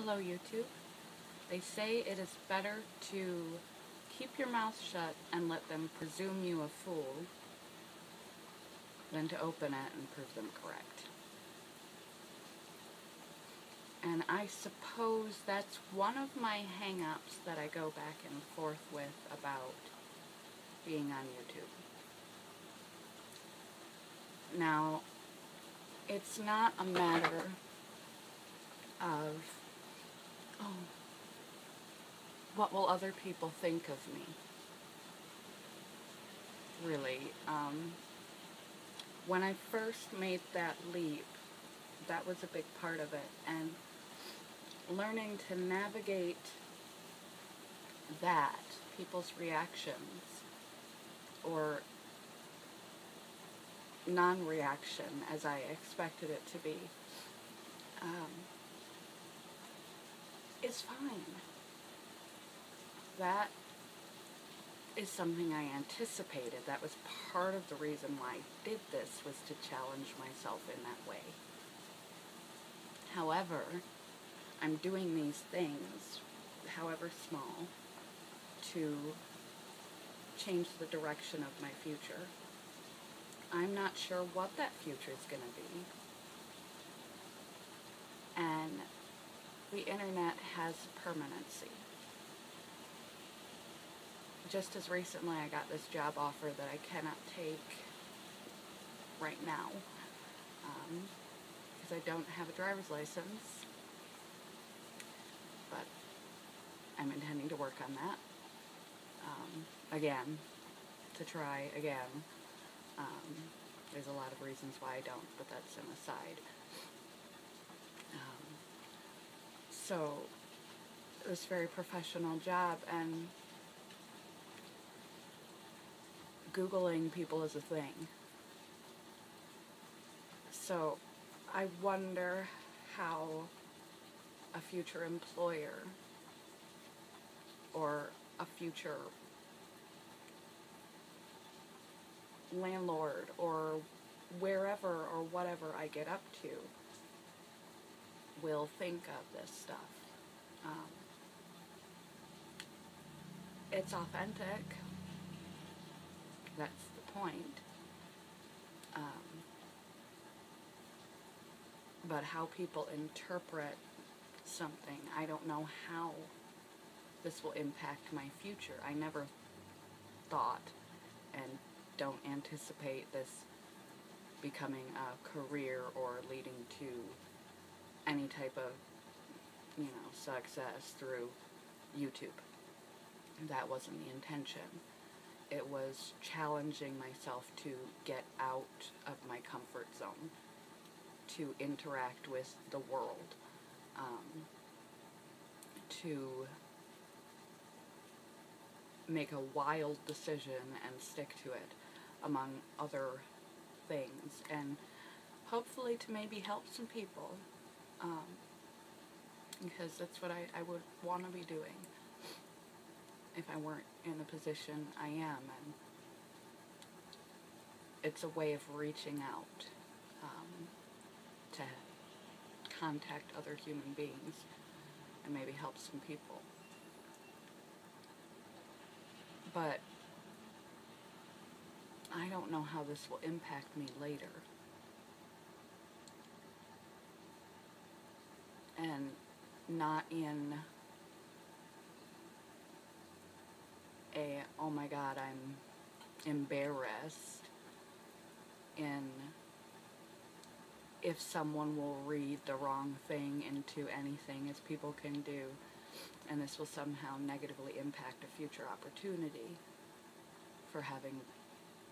Hello YouTube. They say it is better to keep your mouth shut and let them presume you a fool than to open it and prove them correct. And I suppose that's one of my hang-ups that I go back and forth with about being on YouTube. Now, it's not a matter of, what will other people think of me? Really. When I first made that leap, that was a big part of it. And learning to navigate that, people's reactions, or non-reaction as I expected it to be, is fine. That is something I anticipated. That was part of the reason why I did this, was to challenge myself in that way. However, I'm doing these things, however small, to change the direction of my future. I'm not sure what that future is going to be. And the internet has permanency. Just as recently I got this job offer that I cannot take right now because I don't have a driver's license, but I'm intending to work on that again, to try again. There's a lot of reasons why I don't, but that's an aside. So this very professional job, and Googling people is a thing. So I wonder how a future employer or a future landlord or wherever or whatever I get up to will think of this stuff. It's authentic. That's the point. But how people interpret something, I don't know how this will impact my future. I never thought and don't anticipate this becoming a career or leading to any type of, success through YouTube. That wasn't the intention. It was challenging myself to get out of my comfort zone, to interact with the world, to make a wild decision and stick to it, among other things, and hopefully to maybe help some people, because that's what I would want to be doing if I weren't in the position I am. And it's a way of reaching out to contact other human beings and maybe help some people. But I don't know how this will impact me later. And not in a, oh my God, I'm embarrassed, in if someone will read the wrong thing into anything, as people can do, and this will somehow negatively impact a future opportunity for having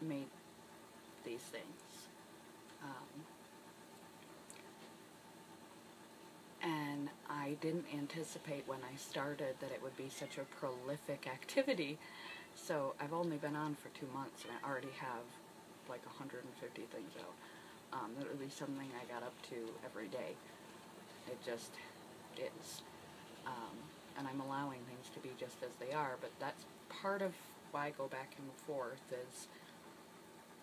made these things. And I didn't anticipate when I started that it would be such a prolific activity. So I've only been on for 2 months and I already have like 150 things out. That would be something I got up to every day. It just is. And I'm allowing things to be just as they are, but that's part of why I go back and forth, is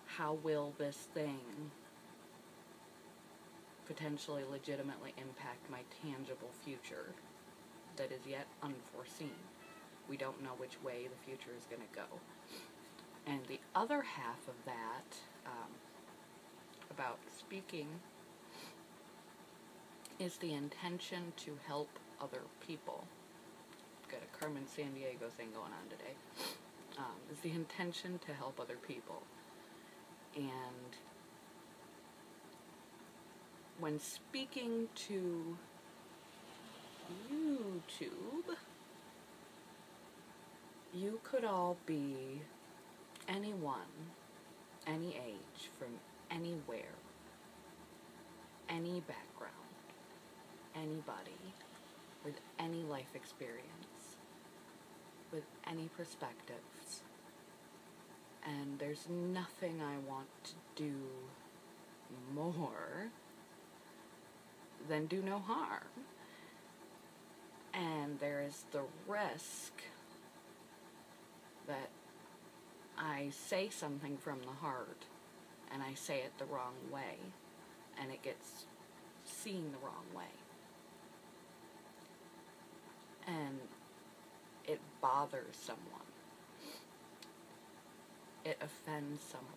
how will this thing potentially legitimately impact my tangible future that is yet unforeseen. We don't know which way the future is going to go. And the other half of that, about speaking, is the intention to help other people. Got a Carmen Sandiego thing going on today. Is the intention to help other people. And when speaking to YouTube, you could all be anyone, any age, from anywhere, any background, anybody, with any life experience, with any perspectives. And there's nothing I want to do more than do no harm. And there is the risk that I say something from the heart and I say it the wrong way and it gets seen the wrong way. And it bothers someone. It offends someone.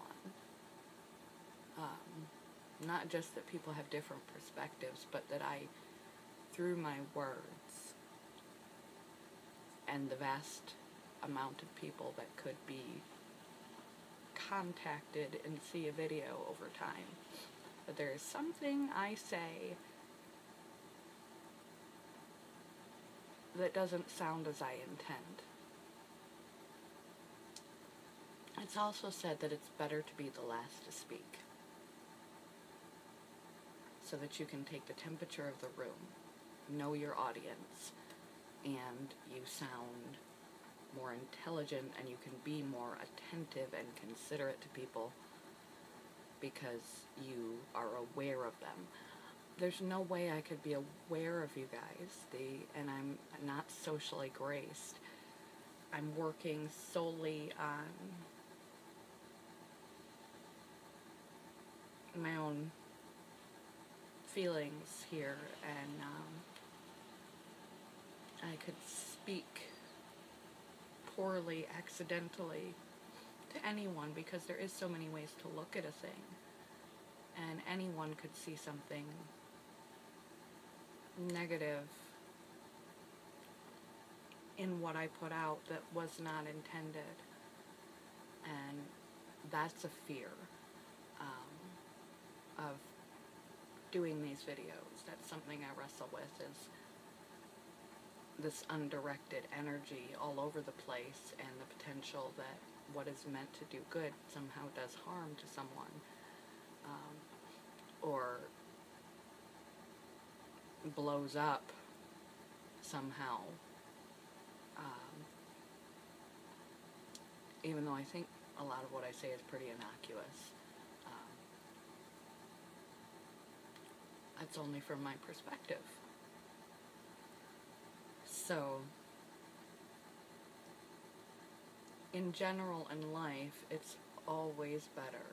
Not just that people have different perspectives, but that I, through my words and the vast amount of people that could be contacted and see a video over time, but there is something I say that doesn't sound as I intend. It's also said that it's better to be the last to speak, so that you can take the temperature of the room, know your audience, and you sound more intelligent and you can be more attentive and considerate to people because you are aware of them. There's no way I could be aware of you guys, and I'm not socially graced. I'm working solely on my own feelings here, and I could speak poorly, accidentally, to anyone, because there is so many ways to look at a thing, and anyone could see something negative in what I put out that was not intended, and that's a fear of doing these videos. That's something I wrestle with, is this undirected energy all over the place and the potential that what is meant to do good somehow does harm to someone, or blows up somehow, even though I think a lot of what I say is pretty innocuous. That's only from my perspective. So, in general in life, it's always better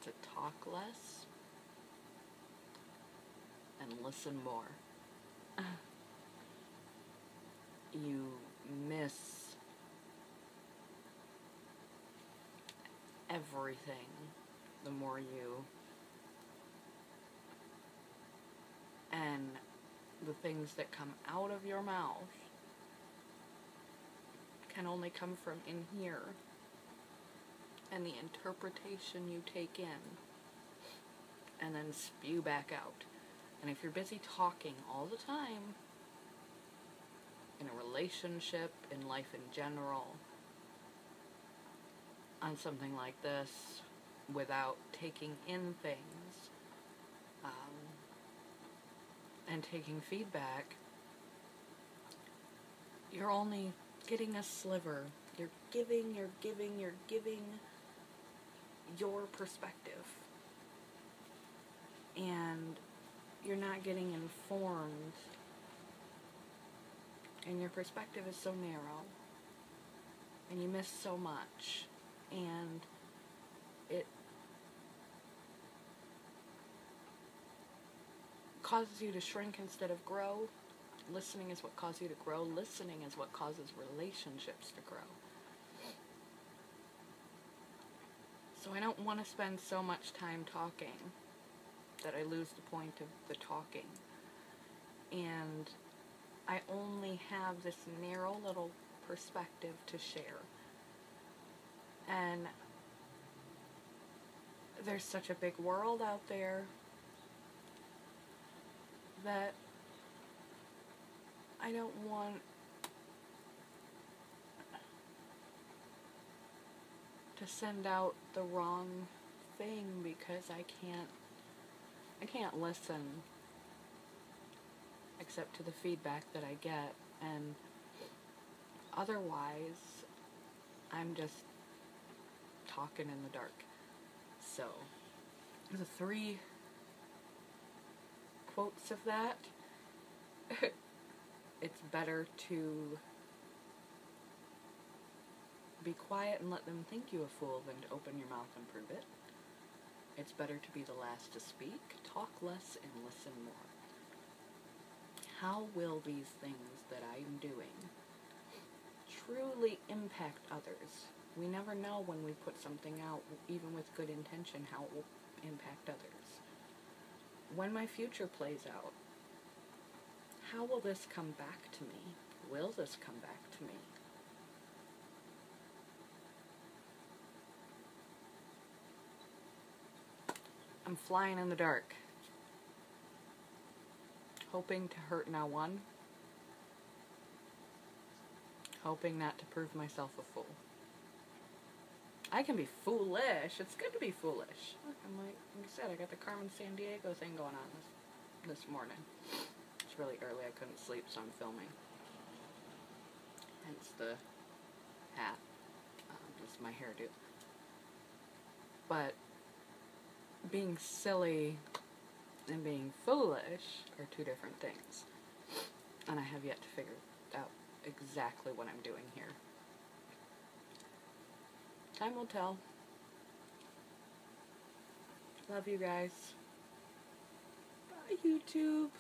to talk less and listen more. You miss everything the more you, and the things that come out of your mouth can only come from in here, and the interpretation you take in and then spew back out. And if you're busy talking all the time, in a relationship, in life in general, on something like this, without taking in things, and taking feedback, you're only getting a sliver. You're giving your perspective. And you're not getting informed. And your perspective is so narrow. And you miss so much. And it causes you to shrink instead of grow. Listening is what causes you to grow. Listening is what causes relationships to grow. So I don't want to spend so much time talking that I lose the point of the talking. And I only have this narrow little perspective to share. And there's such a big world out there that I don't want to send out the wrong thing because I can't listen except to the feedback that I get, and otherwise I'm just talking in the dark. So the 3 quotes of that: it's better to be quiet and let them think you a fool than to open your mouth and prove it. It's better to be the last to speak, talk less, and listen more. How will these things that I'm doing truly impact others? We never know when we put something out, even with good intention, how it will impact others. When my future plays out, how will this come back to me? Will this come back to me? I'm flying in the dark, hoping to hurt no one, hoping not to prove myself a fool. I can be foolish. It's good to be foolish. I'm like I said, I got the Carmen Sandiego thing going on this morning. It's really early. I couldn't sleep, so I'm filming. Hence the hat. Just my hairdo. But being silly and being foolish are 2 different things. And I have yet to figure out exactly what I'm doing here. Time will tell. Love you guys. Bye, YouTube.